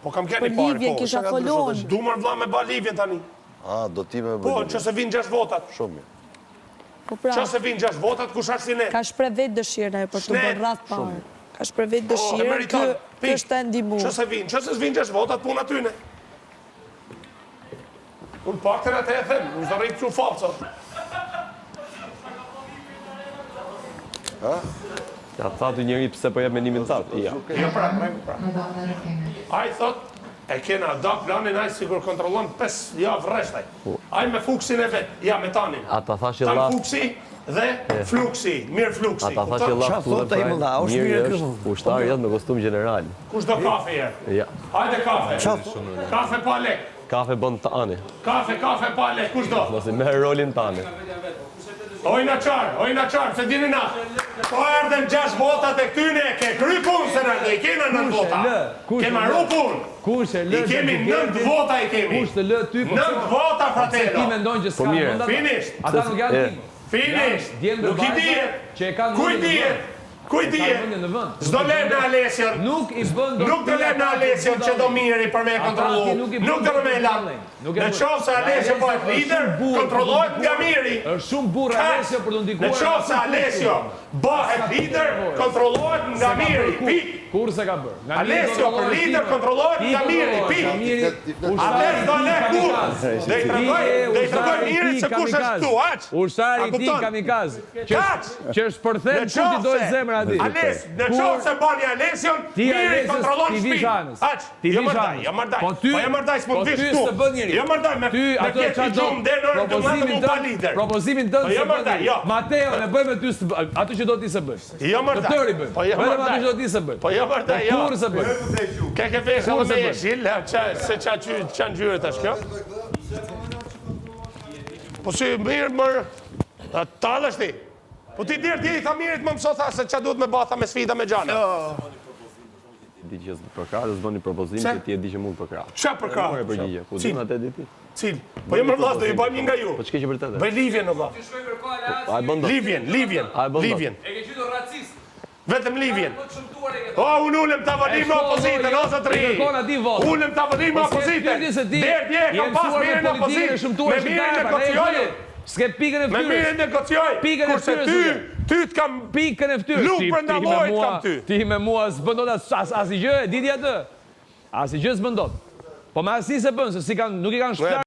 Po kam keni Për parë, Livjen kisha folon. Du mërë vla me ba Livjen tani. Do ti me Po, që se vinë 6 votat. Shumë. Po pra, Që se vinë 6 votat, kush ashtë si ne? ka shpre vetë dëshirën e për të bërë rrath parë. Ka shpre vetë dëshirën, kë është e ndimu. Që se vinë 6 votat, puna tyne. Unë pak të në të e them, unë zë rritë që falë, sot. Ja tha të njëri pëse po jep menimin tatë. Ja. Jo pra. A i thot, e kena da planin aj sigur kontrolon 5 javë rreshtaj. Aj me fuksin e vetë, ja me tanin. Ata thashe Tan la... fuksi dhe fluksi, mirë fluksi. Ata thashe la fluksi. Mirë është ushtarë jetë me kostum general. Kush do kafe je? Ja. Hajde kafe. Kafe pa lek. Kafe bën tani. Kafe pa lek, kush do? Mos i merr rolin tani. Ojna qarë, se dini na. Po erdhen 6 votat e këtyne, ke kry punë se nërde, i kena 9 vota. Kema ru punë. I kemi 9 vota i kemi. 9 vota, fratello. Finisht. Ata nuk janë tim. Finisht. Nuk i dijet. Kuj dijet? Zdo lem në Alesion. Nuk do lem në Alesion që do miri për me kontrolu. Nuk do me lam. Në qovë se Alesio po e lider, kontrolojt nga miri. Është shumë burë Alesio për të ndikuar. Në qovë se Alesio bëhet lider, kontrolojt nga miri. Pik. Kur se ka bërë? Alesio për lider, kontrolojt nga miri. Pik. Alesio do le kur. Dhe i tërgoj miri se kush është tu. Aq. Ushtari ti kamikaz. Që është përthem ku ti dojë zemra ati. Në qovë se bani Alesion, miri kontrolon shpin. Aq. Jo mërdaj. Po jo mërdaj s'po të vish tu. Jo mërdaj, me kjetë i gjumë dhe nërë të mëndë mu pa lider. Propozimin tënë se bëni. Mateo, ne bëjmë aty që do ti se bësh. Jo mërdaj. Të tëri bëjmë. Vetëm aty që do ti se bësh. Po jo mërdaj, jo. Kur se bësh. Ke vesh edhe me eshil, se qa në gjyre tash kjo. Po si mirë mërë, talë është ti. Po ti dirë ti i tha mirit më mëso tha se qa duhet me batha me sfida me gjana. Di që përkrahë, dhe zboni propozim që ti e di që mund përkrahë. Qa përkrahë? Ku di në atë diti? Cil? Po jëmë rëvlas, do i bëjmë një nga ju. Po që ke që vërtetë? Bëj Livjen në vlas. Livjen. E ke qytur racist. Vetëm Livjen. O, unë ullëm të avadim në opozitën, ose të ri. Ullëm të avadim në opozitën. Dje, kam pas mirë në opozitë. Me mirë në kociojë. S'ke pikën e Me ftyrës. mirë në kociojë. Pikën e ftyrës. Ty të kam Pikën e ftyrës. luk për ndalojt kam ty. Ti me mua s'bëndot as i gjë, diti atë. As i gjë s'bëndot. Po me asi se bënë, se nuk i kanë shpjarë.